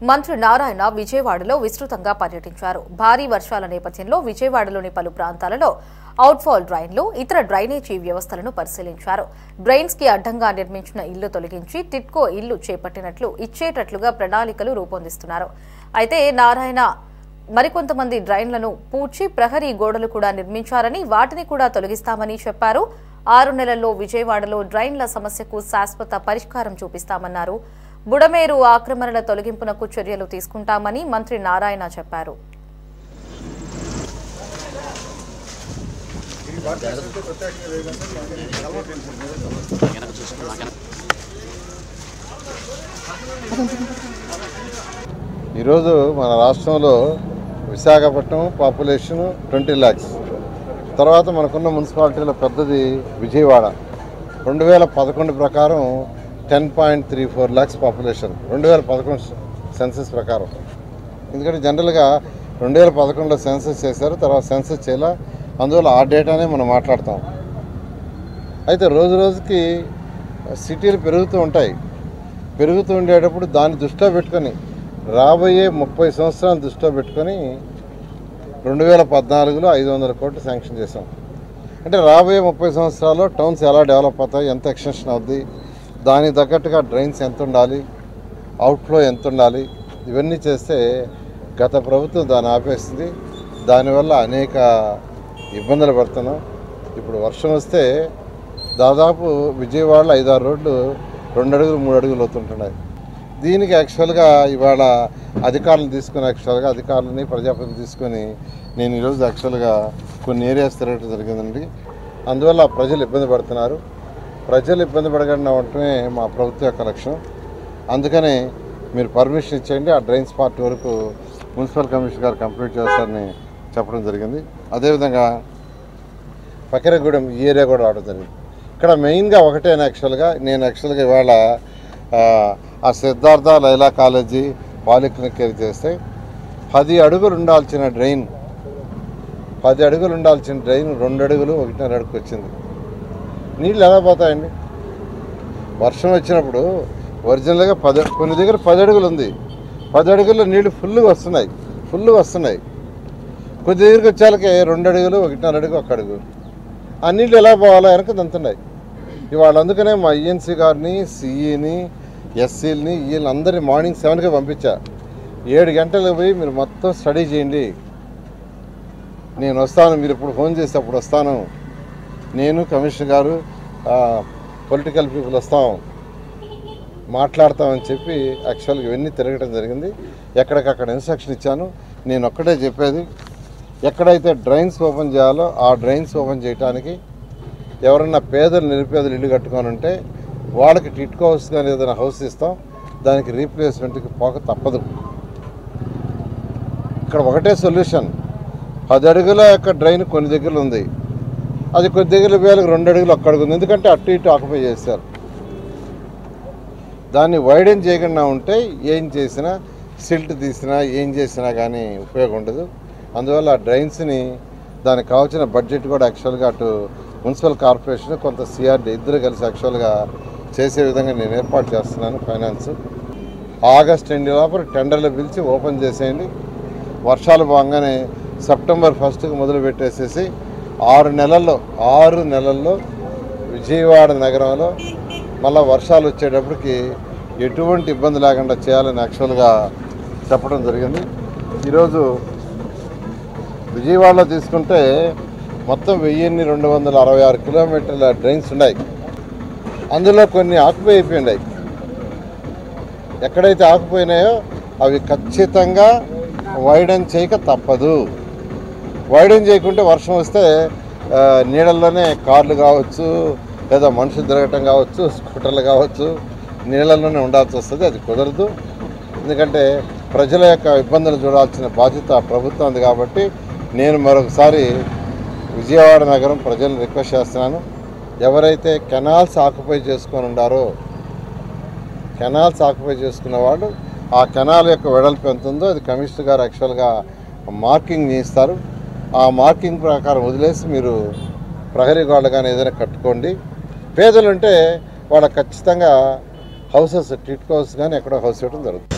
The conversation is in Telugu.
మంత్రి నారాయణ విజయవాడలో విస్తృతంగా పర్యటించారు. భారీ వర్షాల నేపథ్యంలో విజయవాడలోని పలు ప్రాంతాలలో అవుట్ఫాల్ డ్రైన్లు, ఇతర డ్రైనేజీ వ్యవస్థలను పరిశీలించారు. డ్రైన్స్ కి అడ్డంగా నిర్మించిన ఇల్లు తొలగించి టిట్కో ఇల్లు చేపట్టినట్లు ఇచ్చేటట్లుగా ప్రణాళికలు రూపొందిస్తున్నారు. అయితే నారాయణ మరికొంతమంది డ్రైన్లను పూడ్చి ప్రహరీ గోడలు కూడా నిర్మించారని, వాటిని కూడా తొలగిస్తామని చెప్పారు. 6 నెలల్లో విజయవాడలో డ్రైన్ల సమస్యకు శాశ్వత పరిష్కారం చూపిస్తామన్నారు. బుడమేరు ఆక్రమణల తొలగింపునకు చర్యలు తీసుకుంటామని మంత్రి నారాయణ చెప్పారు. ఈరోజు మన రాష్ట్రంలో విశాఖపట్నం పాపులేషన్ 20 lakhs, తర్వాత మనకున్న మున్సిపాలిటీలో పెద్దది విజయవాడ. 2011 ప్రకారం 10.34 lakhs పాపులేషన్, 2011 సెన్సస్ ప్రకారం. ఎందుకంటే జనరల్గా 2011లో సెన్సస్ చేశారు, తర్వాత సెన్సస్ చేయాల, అందువల్ల ఆ డేటానే మనం మాట్లాడతాం. అయితే రోజు రోజుకి సిటీలు పెరుగుతూ ఉంటాయి. పెరుగుతూ ఉండేటప్పుడు దాన్ని దృష్టిలో పెట్టుకొని రాబోయే 30 సంవత్సరాలు దృష్టిలో పెట్టుకొని 2014లో 500 కోట్లు శాంక్షన్ చేశాం. అంటే రాబోయే 30 సంవత్సరాల్లో టౌన్స్ ఎలా డెవలప్ అవుతాయి, ఎంత ఎక్స్టెన్షన్ అవుద్ది, దానికి తగ్గట్టుగా డ్రైన్స్ ఎంత ఉండాలి, అవుట్ఫ్లో ఎంత ఉండాలి, ఇవన్నీ చేస్తే గత ప్రభుత్వం దాన్ని ఆపేస్తుంది. దానివల్ల అనేక ఇబ్బందులు పడుతున్నాం. ఇప్పుడు వర్షం వస్తే దాదాపు విజయవాడలో 5-6 రోడ్లు 2 అడుగులు 3 అడుగులు అవుతుంటున్నాయి. దీనికి యాక్చువల్గా ఇవాళ అధికారులని ప్రజాప్రతినిధులు తీసుకొని నేను ఈరోజు యాక్చువల్గా కొన్ని ఏరియాస్ తిరగడం జరిగిందండి. అందువల్ల ప్రజలు ఇబ్బంది పడుతున్నారు. ప్రజలు ఇబ్బంది పడకుండా ఉండటమే మా ప్రభుత్వం యొక్క లక్ష్యం. అందుకనే మీరు పర్మిషన్ ఇచ్చేయండి, ఆ డ్రైన్స్ పార్ట్ వరకు మున్సిపల్ కమిషనర్ గారు కంప్లీట్ చేస్తారని చెప్పడం జరిగింది. అదేవిధంగా పకిరగూడెం ఈ ఏరియా కూడా రావడం జరిగింది. ఇక్కడ మెయిన్గా ఒకటే నేను యాక్చువల్గా ఇవాళ ఆ సిద్ధార్థ లైలా కాలేజీ పాలిక్లినిక్ చేస్తే 10 అడుగులు ఉండాల్సిన డ్రైన్ 2 అడుగులు 1.5 అడుగుకు వచ్చింది. నీళ్ళు ఎలా పోతాయండి? వర్షం వచ్చినప్పుడు ఒరిజినల్గా కొన్ని దగ్గర 10 అడుగులు ఉంది, 10 అడుగుల్లో నీళ్ళు ఫుల్గా వస్తున్నాయి. కొద్ది దగ్గరికి వచ్చాలకే 2 అడుగులు 1.5 అడుగు 1 అడుగు. ఆ నీళ్ళు ఎలా పోవాలో వెనక దంతున్నాయి. ఇవాళ అందుకనే మా ఈఎన్సీ గారిని, సిఈని, ఎస్సీలని, వీళ్ళందరినీ మార్నింగ్ 7కే పంపించా. 7 గంటలకు పోయి మీరు మొత్తం స్టడీ చేయండి, నేను వస్తాను, మీరు ఇప్పుడు ఫోన్ చేస్తే అప్పుడు వస్తాను, నేను కమిషనర్ గారు పొలిటికల్ పీపుల్ వస్తాం మాట్లాడతామని చెప్పి యాక్చువల్గా ఇవన్నీ తిరగడం జరిగింది. ఎక్కడికక్కడ ఇన్స్ట్రక్షన్ ఇచ్చాను. నేను ఒక్కటే చెప్పేది, ఎక్కడైతే డ్రైన్స్ ఓపెన్ చేయాలో ఆ డ్రైన్స్ ఓపెన్ చేయడానికి ఎవరన్నా నిరుపేదలు ఇల్లు కట్టుకొని ఉంటే వాళ్ళకి టిట్కో హౌస్ కానీ ఏదైనా హౌస్ ఇస్తాం, దానికి రీప్లేస్మెంట్కి పోక తప్పదు. ఇక్కడ ఒకటే సొల్యూషన్, 10 అడుగుల యొక్క డ్రైన్ కొన్ని దగ్గరలు ఉంది, అది కొద్ది దగ్గర వేలకు 2 అడుగులు 1 అడుగు ఉంది. ఎందుకంటే అటు ఇటు ఆక్యుపై చేశారు. దాన్ని వైడెన్ చేయకుండా ఉంటే ఏం చేసినా, సిల్ట్ తీసినా, ఏం చేసినా కానీ ఉపయోగం ఉండదు. అందువల్ల ఆ డ్రైన్స్ని దానికి కావాల్సిన బడ్జెట్ కూడా యాక్చువల్గా అటు మున్సిపల్ కార్పొరేషన్ కొంత సిఆర్డీ ఇద్దరు కలిసి యాక్చువల్గా చేసే విధంగా నేను ఏర్పాటు చేస్తున్నాను. ఫైనాన్స్ ఆగస్ట్ ఎండ్ లోపల టెండర్లు పిలిచి ఓపెన్ చేసేయండి. వర్షాలు బాగానే సెప్టెంబర్ 1కి మొదలు పెట్టేసేసి 6 నెలల్లో విజయవాడ నగరంలో మళ్ళీ వర్షాలు వచ్చేటప్పటికి ఎటువంటి ఇబ్బంది లేకుండా చేయాలని యాక్చువల్గా చెప్పడం జరిగింది. ఈరోజు విజయవాడలో తీసుకుంటే మొత్తం 1266 కిలోమీటర్ల డ్రైన్స్ ఉన్నాయి. అందులో కొన్ని ఆక్యుపై అయిపోయినాయి. ఎక్కడైతే ఆకుపోయినాయో అవి ఖచ్చితంగా వైడెన్ చేయక తప్పదు. వైడెన్ చేయకుంటే వర్షం వస్తే నీళ్ళల్లోనే కార్లు కావచ్చు, లేదా మనుషులు తిరగటం కావచ్చు, స్కూటర్లు కావచ్చు, నీళ్ళల్లోనే ఉండాల్సి వస్తుంది. అది కుదరదు. ఎందుకంటే ప్రజల యొక్క ఇబ్బందులు చూడాల్సిన బాధ్యత ప్రభుత్వం ఉంది. కాబట్టి నేను మరొకసారి విజయవాడ నగరం ప్రజలను రిక్వెస్ట్ చేస్తున్నాను, ఎవరైతే కెనాల్స్ ఆక్యుపై చేసుకొని ఉండారో, కెనాల్స్ ఆక్యుపై చేసుకున్న వాళ్ళు ఆ కెనాల్ యొక్క వెడల్పు ఎంత ఉందో అది కమిషనర్ గారు యాక్చువల్గా మార్కింగ్ చేస్తారు. ఆ మార్కింగ్ ప్రకారం వదిలేసి మీరు ప్రహరీ గోడలు కానీ ఏదైనా కట్టుకోండి. పేదలు ఉంటే వాళ్ళకి ఖచ్చితంగా హౌసెస్ టిట్కో హౌస్ కానీ ఎక్కడో హౌస్ ఇవ్వడం జరుగుతుంది.